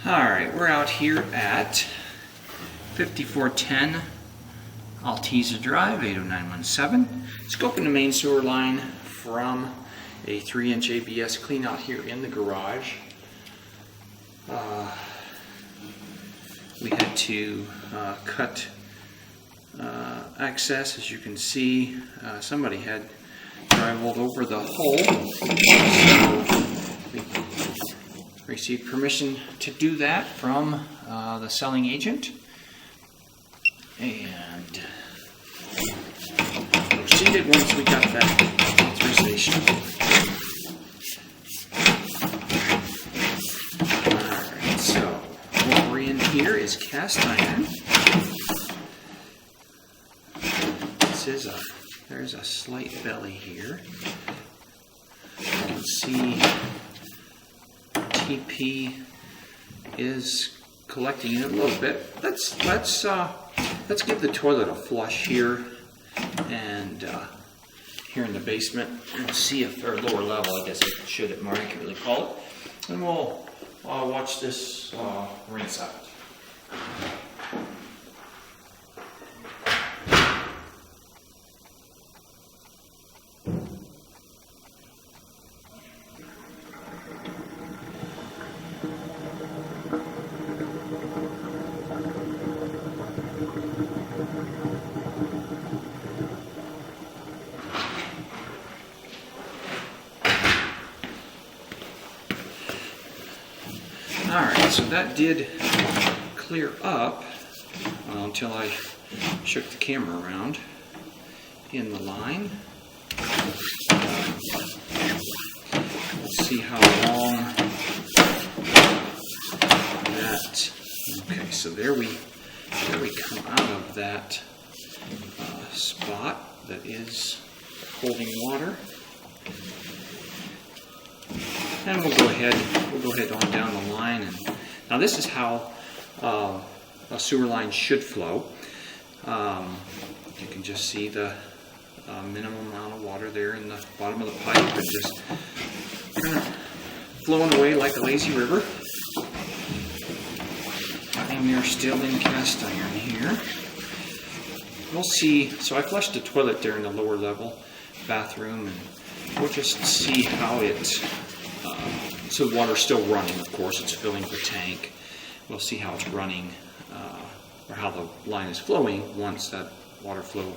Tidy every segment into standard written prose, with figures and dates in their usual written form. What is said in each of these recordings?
Alright, we're out here at 5410 Alteza Drive, 80917. Scoping the main sewer line from a 3-inch ABS clean out here in the garage. We had to cut access. As you can see, somebody had drywalled over the hole. So we received permission to do that from the selling agent, and proceeded once we got that authorization. Alright, so what we're in here is cast iron. There's a slight belly here. You can see TP is collecting it a little bit. Let's give the toilet a flush here, and here in the basement, and see if they're lower level. I guess I should more accurately call it. And we'll watch this rinse out. Alright, so that did clear up until I shook the camera around in the line. Let's see how long that. Okay, so there we come out of that spot that is holding water. And we'll go ahead on down the line. And now this is how a sewer line should flow. You can just see the minimum amount of water there in the bottom of the pipe, and just kind of flowing away like a lazy river. And we are still in cast iron here. We'll see. So I flushed the toilet there in the lower level bathroom, and we'll just see how it. So the water's still running, of course, it's filling the tank. We'll see how it's running, or how the line is flowing once that water flow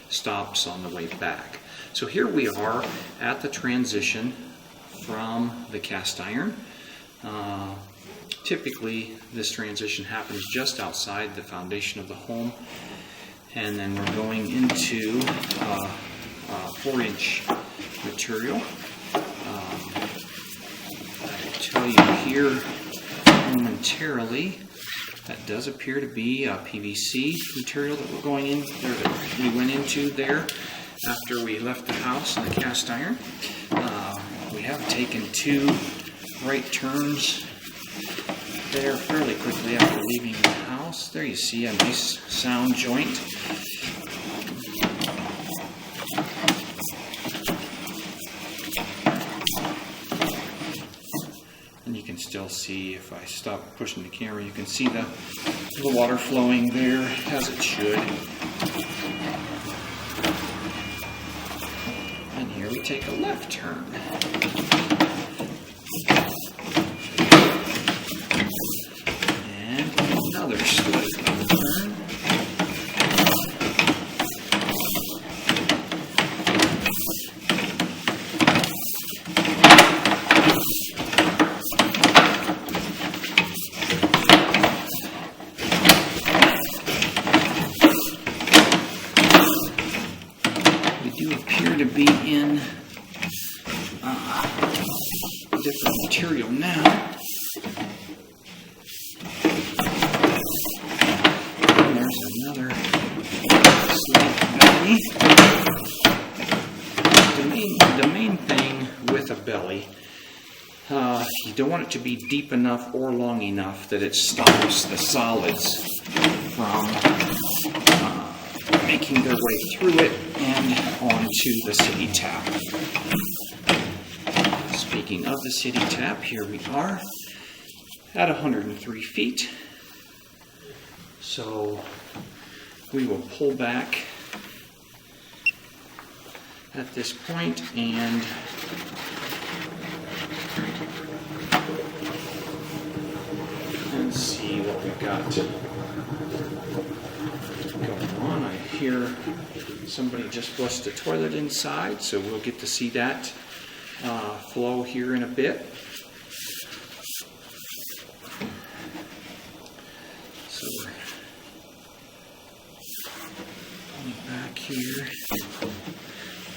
stops on the way back. So here we are at the transition from the cast iron. Typically, this transition happens just outside the foundation of the home, and then we're going into 4-inch material. Tell you here momentarily, that does appear to be a PVC material that we're going in there, that we went into there after we left the house in the cast iron. We have taken 2 right turns there fairly quickly after leaving the house. There you see a nice sound joint. And you can still see, if I stop pushing the camera, you can see the water flowing there as it should. And here we take a left turn. And another slight left turn. To be in different material now. And there's another slight belly. The main thing with a belly, you don't want it to be deep enough or long enough that it stops the solids from making their way through it and onto the city tap. Speaking of the city tap, here we are. at 103 feet. So we will pull back at this point and see what we've got going on. I hear somebody just flushed the toilet inside, so we'll get to see that flow here in a bit. So we're pulling back here.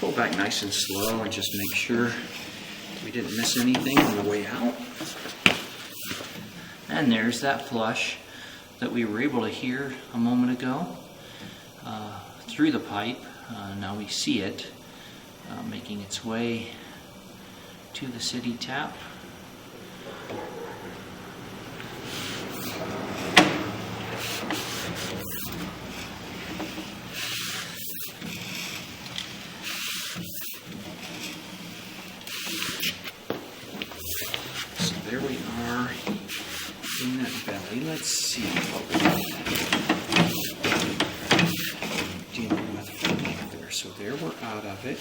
Pull back nice and slow and just make sure we didn't miss anything on the way out. And there's that flush that we were able to hear a moment ago through the pipe. Now we see it making its way to the city tap. So there we are in that belly. Let's see what we're dealing with from there. So there we're out of it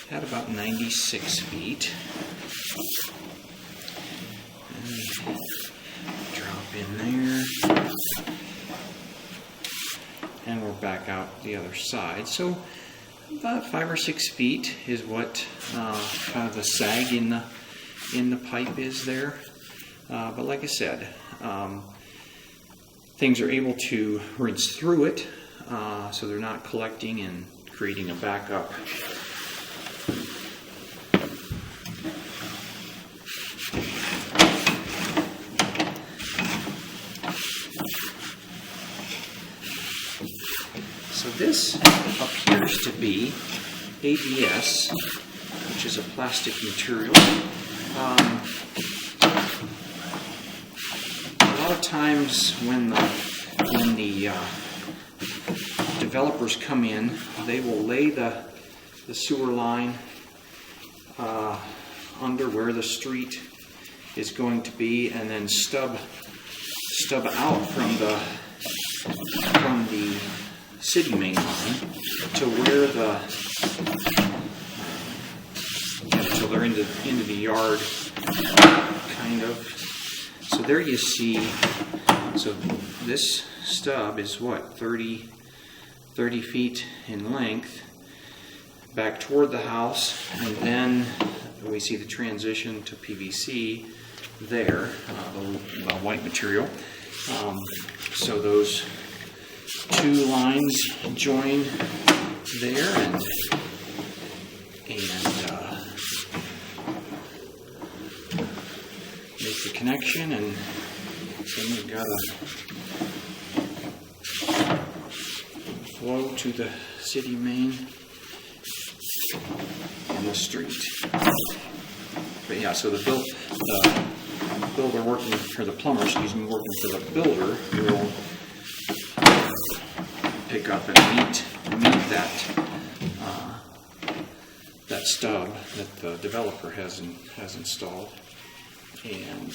at about 96 feet. And we drop in there. And we're back out the other side. So about 5 or 6 feet is what kind of the sag in the pipe is there. But like I said, things are able to rinse through it, so they're not collecting and creating a backup. So this appears to be ABS, which is a plastic material. A lot of times when the developers come in, they will lay the sewer line under where the street is going to be, and then stub out from the city main line to where until they're into the yard, kind of. So there you see, so this stub is what, 30 feet in length back toward the house, and then we see the transition to PVC there, the white material. So those two lines join there, and make the connection, and then we've got a flow to the city main and the street. But yeah, so the builder working, or the plumber, excuse me, working for the builder will pick up and meet that stub that the developer has installed, and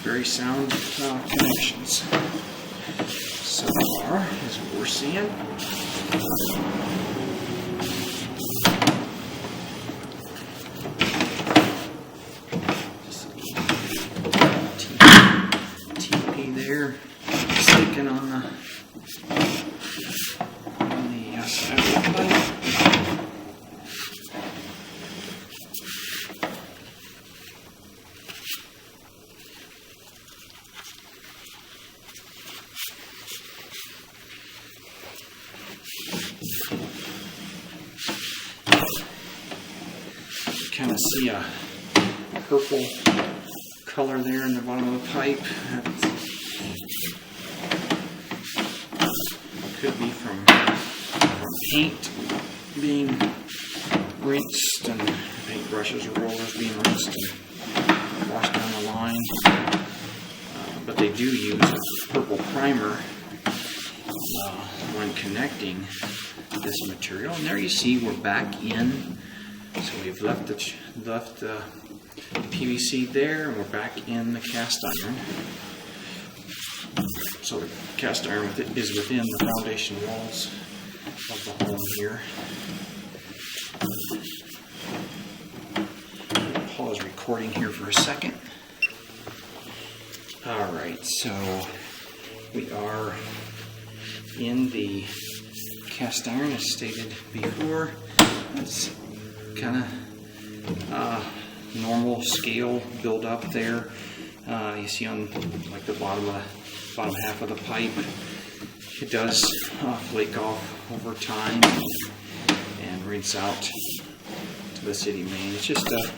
very sound connections so far is what we're seeing. TP there, sticking on the side of the pipe. Kind of see a purple color there in the bottom of the pipe. Could be from paint being rinsed, and paint brushes or rollers being rinsed and washed down the line. But they do use a purple primer when connecting this material. And there you see we're back in So we've left the PVC there, and we're back in the cast iron. So the cast iron is within the foundation walls of the home here. Pause recording here for a second. Alright, so we are in the cast iron as stated before. It's kind of normal scale build up there. You see on like the bottom half of the pipe, it does flake off over time and rinse out to the city main. It's just of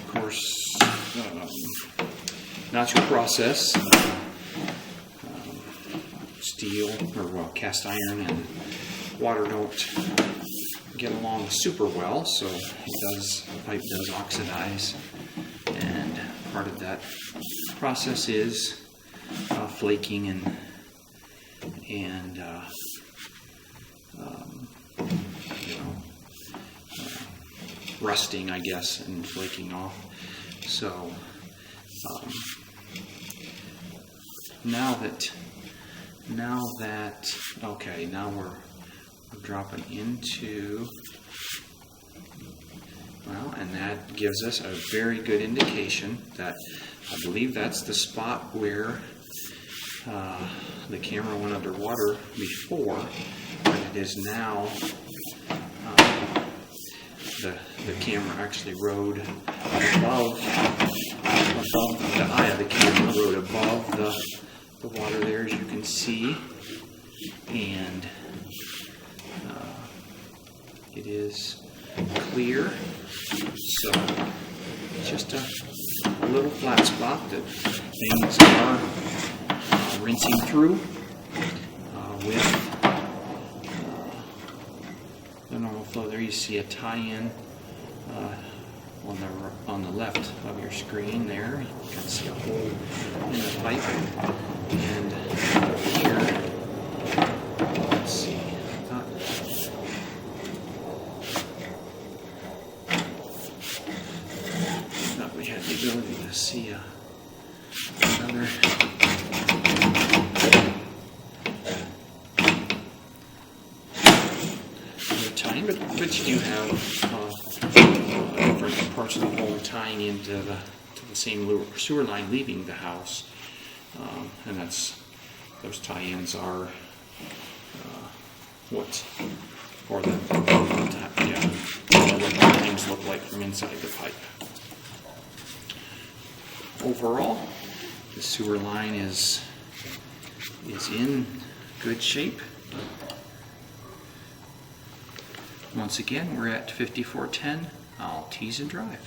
course natural process. Steel or cast iron and water don't get along super well, so the pipe does oxidize, and part of that process is flaking and rusting, I guess, and flaking off. So now we're dropping into, well, and that gives us a very good indication that I believe that's the spot where the camera went underwater before, but it is now the camera actually rode above the eye of the camera, rode above the water there, as you can see, and it is clear. So it's just a little flat spot that things are rinsing through with the normal flow. There you see a tie-in on the left of your screen there. You can see a hole in the pipe, and here, let's see. Thought we had the ability to see another tie-in, but you do have different parts of the home tying into the same sewer line leaving the house, and those tie-ins are what things look like from inside the pipe. Overall, the sewer line is in good shape. Once again, we're at 5410 Alteza Drive.